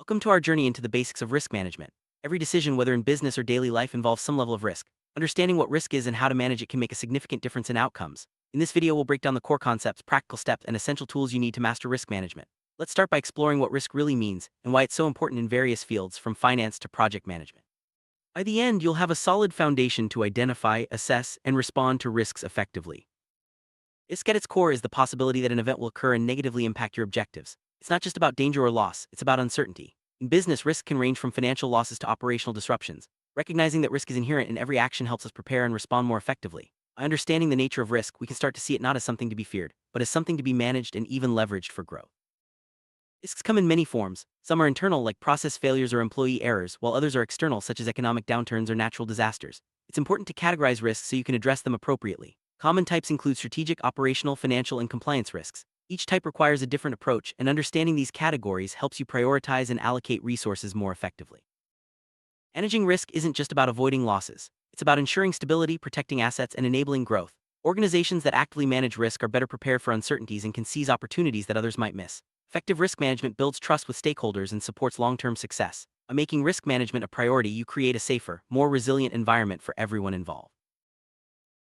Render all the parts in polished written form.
Welcome to our journey into the basics of risk management. Every decision, whether in business or daily life, involves some level of risk. Understanding what risk is and how to manage it can make a significant difference in outcomes. In this video, we'll break down the core concepts, practical steps, and essential tools you need to master risk management. Let's start by exploring what risk really means and why it's so important in various fields, from finance to project management. By the end, you'll have a solid foundation to identify, assess, and respond to risks effectively. Risk at its core is the possibility that an event will occur and negatively impact your objectives. It's not just about danger or loss, it's about uncertainty. In business, risk can range from financial losses to operational disruptions. Recognizing that risk is inherent in every action helps us prepare and respond more effectively. By understanding the nature of risk, we can start to see it not as something to be feared, but as something to be managed and even leveraged for growth. Risks come in many forms. Some are internal, like process failures or employee errors, while others are external, such as economic downturns or natural disasters. It's important to categorize risks so you can address them appropriately. Common types include strategic, operational, financial, and compliance risks. Each type requires a different approach, and understanding these categories helps you prioritize and allocate resources more effectively. Managing risk isn't just about avoiding losses. It's about ensuring stability, protecting assets, and enabling growth. Organizations that actively manage risk are better prepared for uncertainties and can seize opportunities that others might miss. Effective risk management builds trust with stakeholders and supports long-term success. By making risk management a priority, you create a safer, more resilient environment for everyone involved.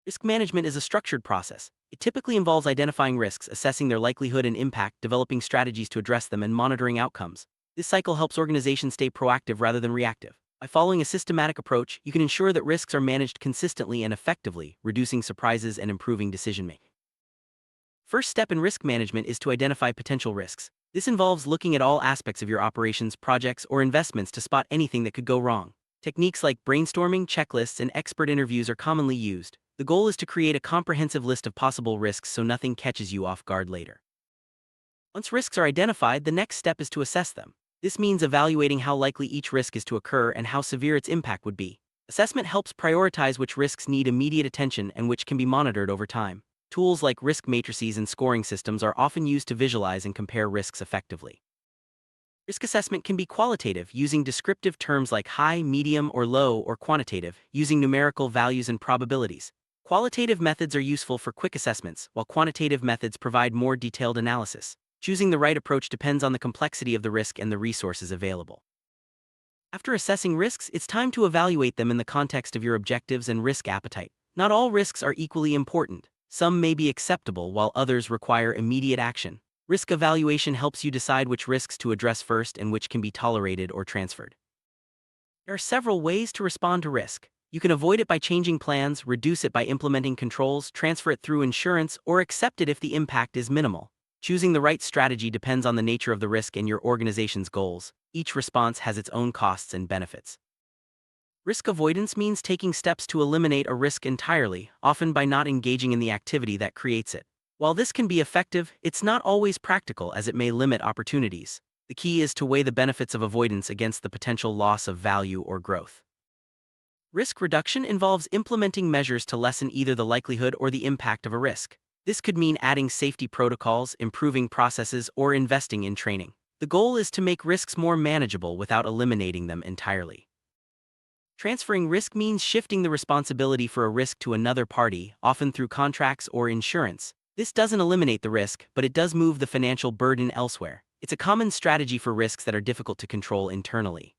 Risk management is a structured process. It typically involves identifying risks, assessing their likelihood and impact, developing strategies to address them, and monitoring outcomes. This cycle helps organizations stay proactive rather than reactive. By following a systematic approach, you can ensure that risks are managed consistently and effectively, reducing surprises and improving decision-making. First step in risk management is to identify potential risks. This involves looking at all aspects of your operations, projects, or investments to spot anything that could go wrong. Techniques like brainstorming, checklists, and expert interviews are commonly used. The goal is to create a comprehensive list of possible risks so nothing catches you off guard later. Once risks are identified, the next step is to assess them. This means evaluating how likely each risk is to occur and how severe its impact would be. Assessment helps prioritize which risks need immediate attention and which can be monitored over time. Tools like risk matrices and scoring systems are often used to visualize and compare risks effectively. Risk assessment can be qualitative, using descriptive terms like high, medium, or low, or quantitative, using numerical values and probabilities. Qualitative methods are useful for quick assessments, while quantitative methods provide more detailed analysis. Choosing the right approach depends on the complexity of the risk and the resources available. After assessing risks, it's time to evaluate them in the context of your objectives and risk appetite. Not all risks are equally important. Some may be acceptable while others require immediate action. Risk evaluation helps you decide which risks to address first and which can be tolerated or transferred. There are several ways to respond to risk. You can avoid it by changing plans, reduce it by implementing controls, transfer it through insurance, or accept it if the impact is minimal. Choosing the right strategy depends on the nature of the risk and your organization's goals. Each response has its own costs and benefits. Risk avoidance means taking steps to eliminate a risk entirely, often by not engaging in the activity that creates it. While this can be effective, it's not always practical as it may limit opportunities. The key is to weigh the benefits of avoidance against the potential loss of value or growth. Risk reduction involves implementing measures to lessen either the likelihood or the impact of a risk. This could mean adding safety protocols, improving processes, or investing in training. The goal is to make risks more manageable without eliminating them entirely. Transferring risk means shifting the responsibility for a risk to another party, often through contracts or insurance. This doesn't eliminate the risk, but it does move the financial burden elsewhere. It's a common strategy for risks that are difficult to control internally.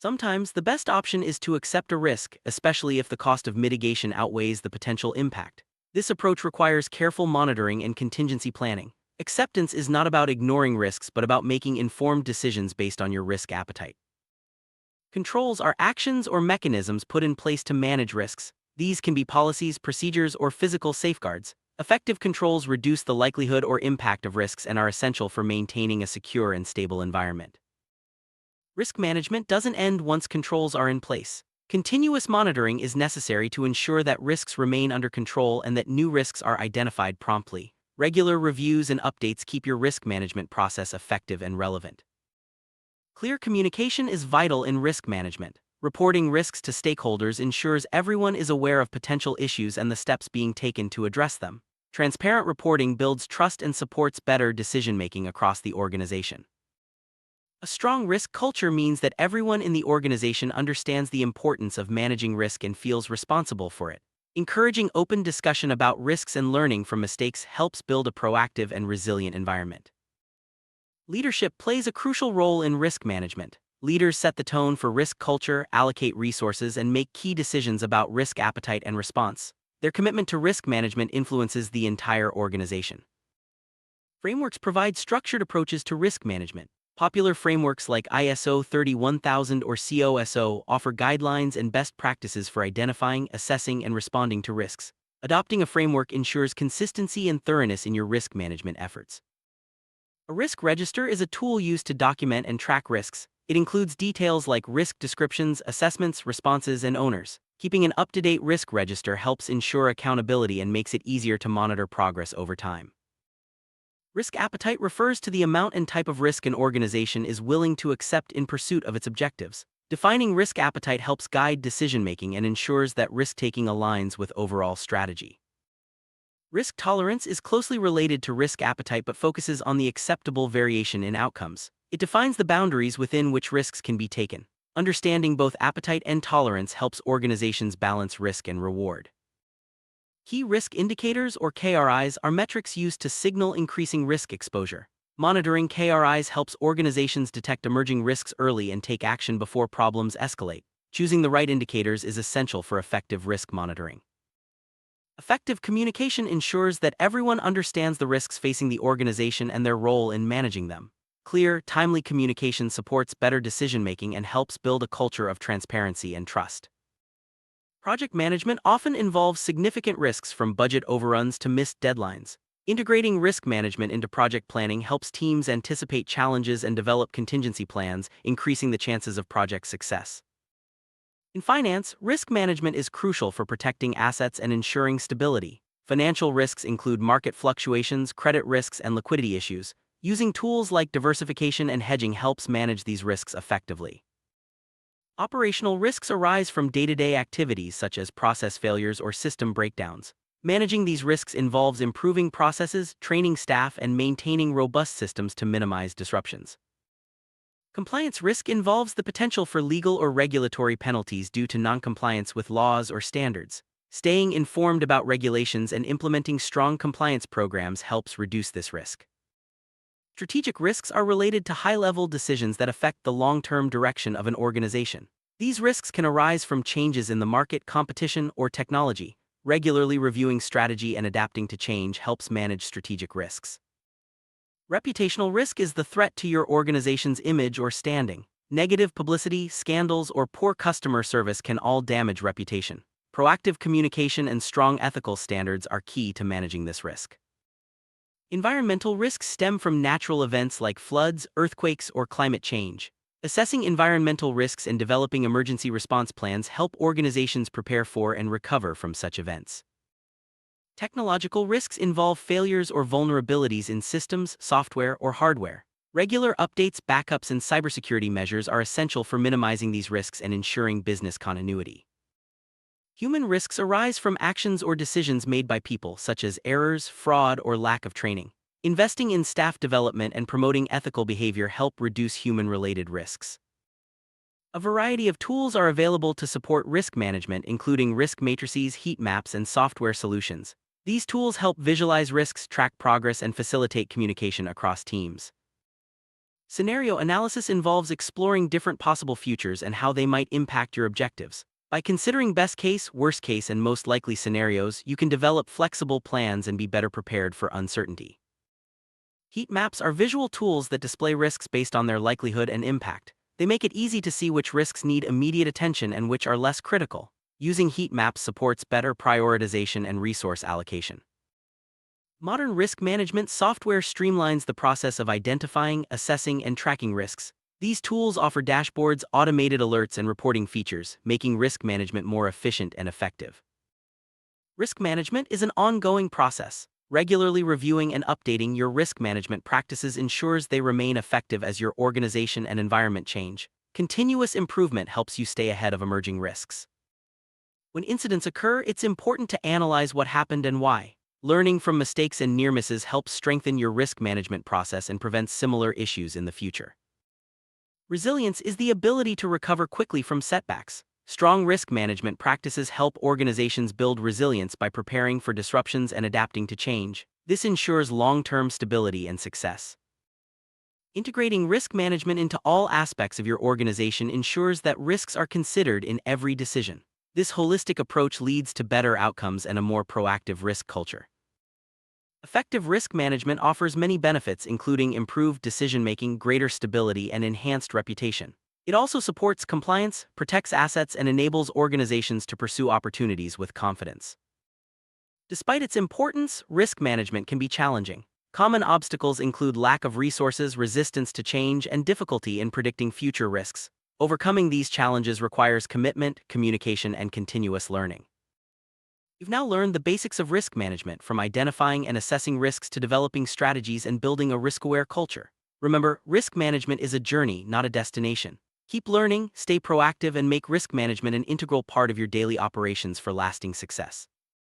Sometimes, the best option is to accept a risk, especially if the cost of mitigation outweighs the potential impact. This approach requires careful monitoring and contingency planning. Acceptance is not about ignoring risks but about making informed decisions based on your risk appetite. Controls are actions or mechanisms put in place to manage risks. These can be policies, procedures, or physical safeguards. Effective controls reduce the likelihood or impact of risks and are essential for maintaining a secure and stable environment. Risk management doesn't end once controls are in place. Continuous monitoring is necessary to ensure that risks remain under control and that new risks are identified promptly. Regular reviews and updates keep your risk management process effective and relevant. Clear communication is vital in risk management. Reporting risks to stakeholders ensures everyone is aware of potential issues and the steps being taken to address them. Transparent reporting builds trust and supports better decision-making across the organization. A strong risk culture means that everyone in the organization understands the importance of managing risk and feels responsible for it. Encouraging open discussion about risks and learning from mistakes helps build a proactive and resilient environment. Leadership plays a crucial role in risk management. Leaders set the tone for risk culture, allocate resources, and make key decisions about risk appetite and response. Their commitment to risk management influences the entire organization. Frameworks provide structured approaches to risk management. Popular frameworks like ISO 31000 or COSO offer guidelines and best practices for identifying, assessing, and responding to risks. Adopting a framework ensures consistency and thoroughness in your risk management efforts. A risk register is a tool used to document and track risks. It includes details like risk descriptions, assessments, responses, and owners. Keeping an up-to-date risk register helps ensure accountability and makes it easier to monitor progress over time. Risk appetite refers to the amount and type of risk an organization is willing to accept in pursuit of its objectives. Defining risk appetite helps guide decision-making and ensures that risk-taking aligns with overall strategy. Risk tolerance is closely related to risk appetite but focuses on the acceptable variation in outcomes. It defines the boundaries within which risks can be taken. Understanding both appetite and tolerance helps organizations balance risk and reward. Key risk indicators, or KRIs, are metrics used to signal increasing risk exposure. Monitoring KRIs helps organizations detect emerging risks early and take action before problems escalate. Choosing the right indicators is essential for effective risk monitoring. Effective communication ensures that everyone understands the risks facing the organization and their role in managing them. Clear, timely communication supports better decision-making and helps build a culture of transparency and trust. Project management often involves significant risks, from budget overruns to missed deadlines. Integrating risk management into project planning helps teams anticipate challenges and develop contingency plans, increasing the chances of project success. In finance, risk management is crucial for protecting assets and ensuring stability. Financial risks include market fluctuations, credit risks, and liquidity issues. Using tools like diversification and hedging helps manage these risks effectively. Operational risks arise from day-to-day activities such as process failures or system breakdowns. Managing these risks involves improving processes, training staff, and maintaining robust systems to minimize disruptions. Compliance risk involves the potential for legal or regulatory penalties due to noncompliance with laws or standards. Staying informed about regulations and implementing strong compliance programs helps reduce this risk. Strategic risks are related to high-level decisions that affect the long-term direction of an organization. These risks can arise from changes in the market, competition, or technology. Regularly reviewing strategy and adapting to change helps manage strategic risks. Reputational risk is the threat to your organization's image or standing. Negative publicity, scandals, or poor customer service can all damage reputation. Proactive communication and strong ethical standards are key to managing this risk. Environmental risks stem from natural events like floods, earthquakes, or climate change. Assessing environmental risks and developing emergency response plans help organizations prepare for and recover from such events. Technological risks involve failures or vulnerabilities in systems, software, or hardware. Regular updates, backups, and cybersecurity measures are essential for minimizing these risks and ensuring business continuity. Human risks arise from actions or decisions made by people, such as errors, fraud, or lack of training. Investing in staff development and promoting ethical behavior help reduce human-related risks. A variety of tools are available to support risk management, including risk matrices, heat maps, and software solutions. These tools help visualize risks, track progress, and facilitate communication across teams. Scenario analysis involves exploring different possible futures and how they might impact your objectives. By considering best case, worst case, and most likely scenarios, you can develop flexible plans and be better prepared for uncertainty. Heat maps are visual tools that display risks based on their likelihood and impact. They make it easy to see which risks need immediate attention and which are less critical. Using heat maps supports better prioritization and resource allocation. Modern risk management software streamlines the process of identifying, assessing, and tracking risks. These tools offer dashboards, automated alerts, and reporting features, making risk management more efficient and effective. Risk management is an ongoing process. Regularly reviewing and updating your risk management practices ensures they remain effective as your organization and environment change. Continuous improvement helps you stay ahead of emerging risks. When incidents occur, it's important to analyze what happened and why. Learning from mistakes and near misses helps strengthen your risk management process and prevents similar issues in the future. Resilience is the ability to recover quickly from setbacks. Strong risk management practices help organizations build resilience by preparing for disruptions and adapting to change. This ensures long-term stability and success. Integrating risk management into all aspects of your organization ensures that risks are considered in every decision. This holistic approach leads to better outcomes and a more proactive risk culture. Effective risk management offers many benefits, including improved decision-making, greater stability, and enhanced reputation. It also supports compliance, protects assets, and enables organizations to pursue opportunities with confidence. Despite its importance, risk management can be challenging. Common obstacles include lack of resources, resistance to change, and difficulty in predicting future risks. Overcoming these challenges requires commitment, communication, and continuous learning. You've now learned the basics of risk management, from identifying and assessing risks to developing strategies and building a risk-aware culture. Remember, risk management is a journey, not a destination. Keep learning, stay proactive, and make risk management an integral part of your daily operations for lasting success.